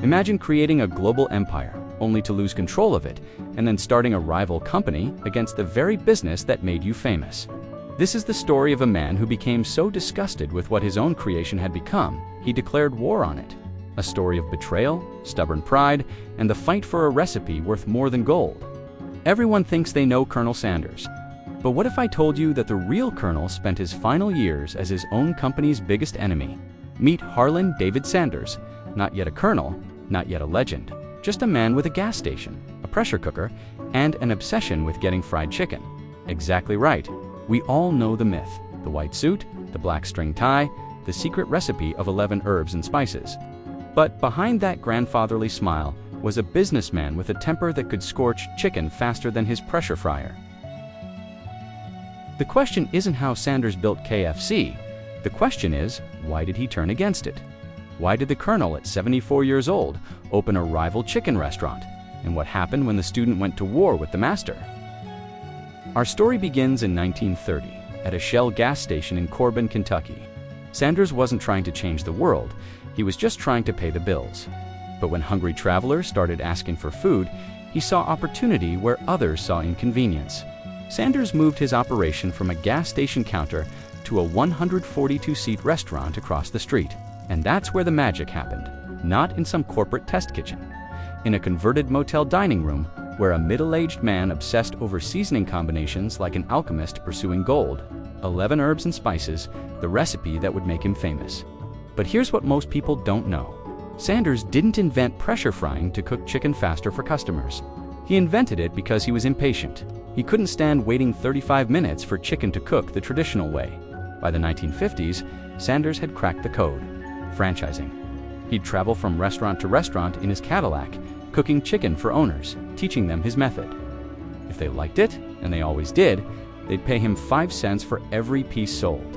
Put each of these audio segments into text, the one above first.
Imagine creating a global empire, only to lose control of it, and then starting a rival company against the very business that made you famous. This is the story of a man who became so disgusted with what his own creation had become, he declared war on it. A story of betrayal, stubborn pride, and the fight for a recipe worth more than gold. Everyone thinks they know Colonel Sanders. But what if I told you that the real Colonel spent his final years as his own company's biggest enemy? Meet Harlan David Sanders, not yet a colonel, not yet a legend, just a man with a gas station, a pressure cooker, and an obsession with getting fried chicken. Exactly right. We all know the myth, the white suit, the black string tie, the secret recipe of 11 herbs and spices. But behind that grandfatherly smile was a businessman with a temper that could scorch chicken faster than his pressure fryer. The question isn't how Sanders built KFC. The question is, why did he turn against it? Why did the Colonel at 74 years old open a rival chicken restaurant? And what happened when the student went to war with the master? Our story begins in 1930 at a Shell gas station in Corbin, Kentucky. Sanders wasn't trying to change the world, he was just trying to pay the bills. But when hungry travelers started asking for food, he saw opportunity where others saw inconvenience. Sanders moved his operation from a gas station counter to a 142-seat restaurant across the street. And that's where the magic happened, not in some corporate test kitchen. In a converted motel dining room where a middle-aged man obsessed over seasoning combinations like an alchemist pursuing gold, 11 herbs and spices, the recipe that would make him famous. But here's what most people don't know. Sanders didn't invent pressure frying to cook chicken faster for customers. He invented it because he was impatient. He couldn't stand waiting 35 minutes for chicken to cook the traditional way. By the 1950s, Sanders had cracked the code: franchising. He'd travel from restaurant to restaurant in his Cadillac, cooking chicken for owners, teaching them his method. If they liked it, and they always did, they'd pay him 5 cents for every piece sold.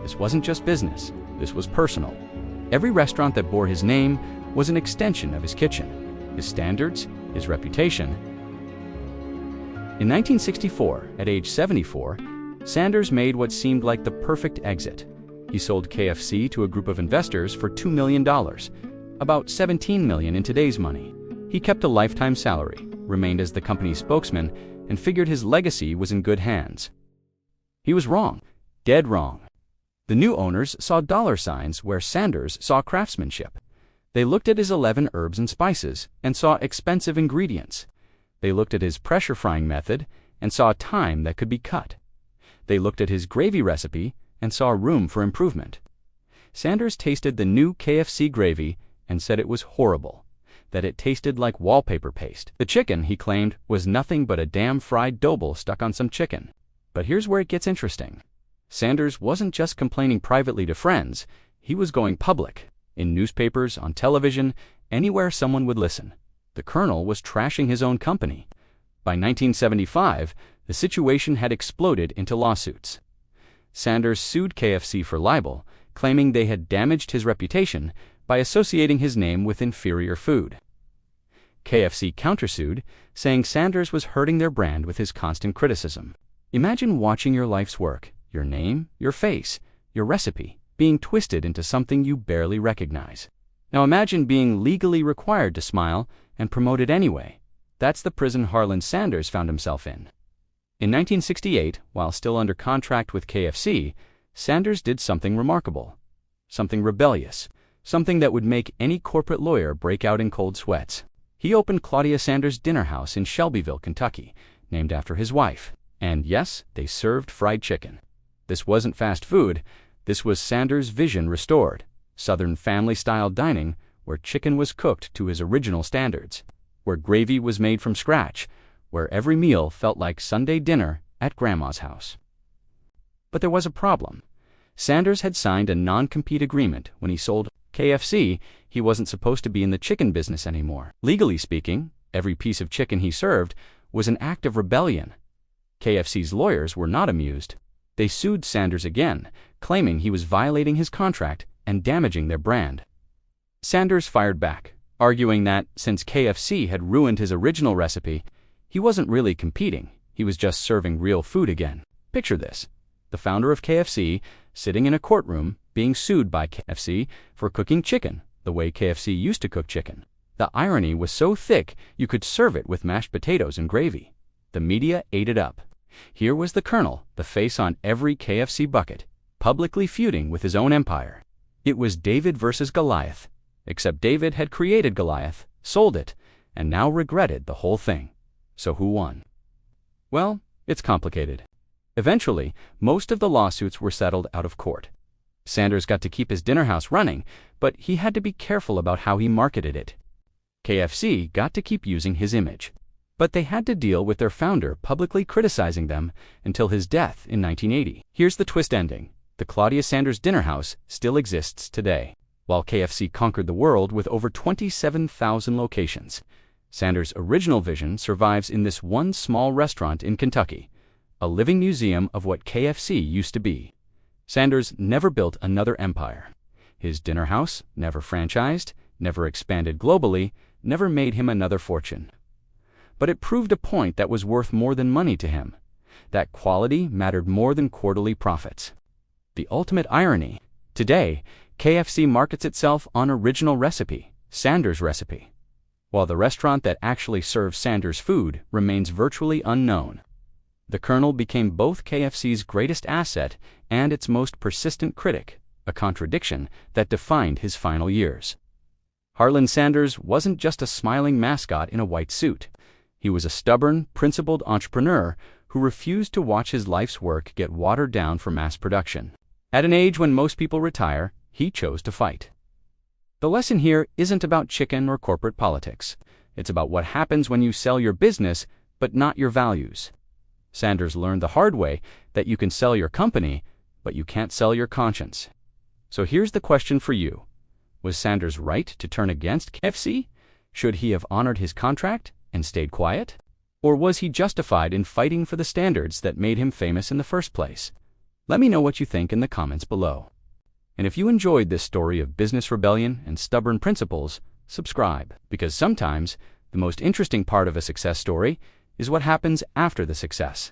This wasn't just business, this was personal. Every restaurant that bore his name was an extension of his kitchen, his standards, his reputation. In 1964, at age 74, Sanders made what seemed like the perfect exit. He sold KFC to a group of investors for $2 million, about $17 million in today's money. He kept a lifetime salary, remained as the company's spokesman, and figured his legacy was in good hands. He was wrong, dead wrong. The new owners saw dollar signs where Sanders saw craftsmanship. They looked at his 11 herbs and spices and saw expensive ingredients. They looked at his pressure frying method and saw time that could be cut. They looked at his gravy recipe and saw room for improvement. Sanders tasted the new KFC gravy and said it was horrible, that it tasted like wallpaper paste. The chicken, he claimed, was nothing but a damn fried doughbowl stuck on some chicken. But here's where it gets interesting. Sanders wasn't just complaining privately to friends, he was going public. In newspapers, on television, anywhere someone would listen. The Colonel was trashing his own company. By 1975, the situation had exploded into lawsuits. Sanders sued KFC for libel, claiming they had damaged his reputation by associating his name with inferior food. KFC countersued, saying Sanders was hurting their brand with his constant criticism. Imagine watching your life's work, your name, your face, your recipe, being twisted into something you barely recognize. Now imagine being legally required to smile and promote it anyway. That's the prison Harlan Sanders found himself in. In 1968, while still under contract with KFC, Sanders did something remarkable, something rebellious, something that would make any corporate lawyer break out in cold sweats. He opened Claudia Sanders Dinner House in Shelbyville, Kentucky, named after his wife. And yes, they served fried chicken. This wasn't fast food, this was Sanders' vision restored. Southern family-style dining, where chicken was cooked to his original standards, where gravy was made from scratch, where every meal felt like Sunday dinner at Grandma's house. But there was a problem. Sanders had signed a non-compete agreement when he sold KFC. He wasn't supposed to be in the chicken business anymore. Legally speaking, every piece of chicken he served was an act of rebellion. KFC's lawyers were not amused. They sued Sanders again, claiming he was violating his contract and damaging their brand. Sanders fired back, arguing that since KFC had ruined his original recipe, he wasn't really competing, he was just serving real food again. Picture this: the founder of KFC sitting in a courtroom being sued by KFC for cooking chicken the way KFC used to cook chicken. The irony was so thick you could serve it with mashed potatoes and gravy. The media ate it up. Here was the Colonel, the face on every KFC bucket, publicly feuding with his own empire. It was David versus Goliath, except David had created Goliath, sold it, and now regretted the whole thing. So who won? Well, it's complicated. Eventually, most of the lawsuits were settled out of court. Sanders got to keep his dinner house running, but he had to be careful about how he marketed it. KFC got to keep using his image, but they had to deal with their founder publicly criticizing them until his death in 1980. Here's the twist ending. The Claudia Sanders Dinner House still exists today. While KFC conquered the world with over 27,000 locations, Sanders' original vision survives in this one small restaurant in Kentucky, a living museum of what KFC used to be. Sanders never built another empire. His dinner house never franchised, never expanded globally, never made him another fortune. But it proved a point that was worth more than money to him, that quality mattered more than quarterly profits. The ultimate irony: today, KFC markets itself on original recipe, Sanders' recipe, while the restaurant that actually serves Sanders' food remains virtually unknown. The Colonel became both KFC's greatest asset and its most persistent critic, a contradiction that defined his final years. Harlan Sanders wasn't just a smiling mascot in a white suit. He was a stubborn, principled entrepreneur who refused to watch his life's work get watered down for mass production. At an age when most people retire, he chose to fight. The lesson here isn't about chicken or corporate politics. It's about what happens when you sell your business, but not your values. Sanders learned the hard way that you can sell your company, but you can't sell your conscience. So here's the question for you. Was Sanders right to turn against KFC? Should he have honored his contract and stayed quiet? Or was he justified in fighting for the standards that made him famous in the first place? Let me know what you think in the comments below. And if you enjoyed this story of business rebellion and stubborn principles, subscribe, because sometimes the most interesting part of a success story is what happens after the success.